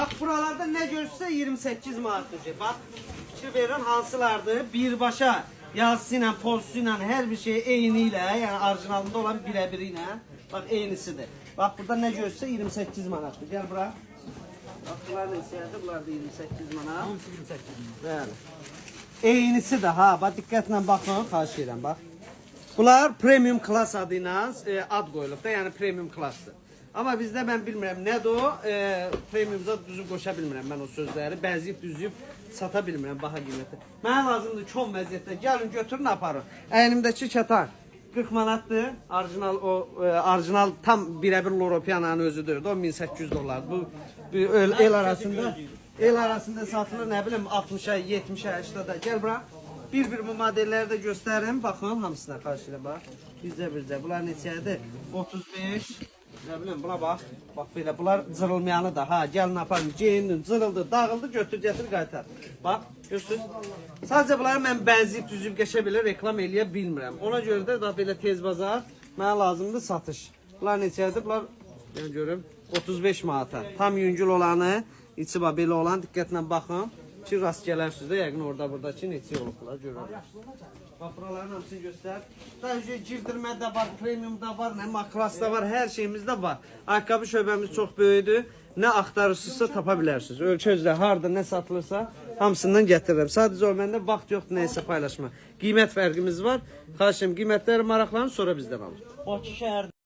Bax, buralarda nə görürsə 28 manatdır. Bax, fikir verin hansılardır? Birbaşa yazısı ilə, pozisi ilə, hər bir şey eyni ilə, yəni orijinalında olan birə-biri ilə. Bax, eynisidir. Bax, burada nə görürsə 28 manatdır. Gəl bura. Bax, bunlar neçəyədir? Bunlar da 28 manat. Hamısı 28 manat. Bəli. Eynisi də ha, bax, diqqətlə baxın, xahiş edirəm, bax. Bunlar premium class adı ilə ad qoyulub da, yəni premium classdır. Amma bizdə mən bilmirəm nədir o, premiumda düzüb qoşa bilmirəm mən o sözləri, bəziyib düzüb sata bilmirəm baha qiyməti. Mənə lazımdır kon vəziyyətdə, gəlin götürün aparın. Əynimdəki kətan 40 manatdır, orijinal tam birəbir Loropiyananın özüdür, o 1800 dollardır. Bu el arasında satılır, nə bilim 60-a, 70-a, 80-a, gəl bura. Bir-bir bu modelləri də göstərim, baxın hamısına qarşı ilə bax. Bizdə, bunlar neçədir? 35, nə bilim, buna bax. Bax belə, bunlar cırılmayanı da, ha, gəlin aparın, geyindin, cırıldı, dağıldı, götür, gətir, qaytar. Bax, göstər. Sadəcə bunları mən bənziyib, düzüb geçə bilir, reklam eləyə bilmirəm. Ona görə də daha belə tez bazar, mənə lazımdır satış. Bunlar neçədir? Bunlar, mən görüm, 35 manata. Tam yüngül olanı, içi bax, belə olan, diqqətlə baxın. Ki rast gələrsiniz də, yəqin orada-buradakı neçə olublar, görürlər. Bax, buraların hamısını göstər. Daha girdirmə də var, premium da var, nə makras da var, hər şeyimiz də var. Ayaqqabı şöbəmiz çox böyüdür. Nə axtarırsınızsa tapa bilərsiniz. Ölçü özlə, harada nə satılırsa, hamısından gətirirəm. Sadəcə o məndə vaxt yoxdur, neysə paylaşma. Qiymət fərqimiz var. Xahiş edirəm, qiymətləri maraqlanın, sonra bizdən alın. Bakı şəhər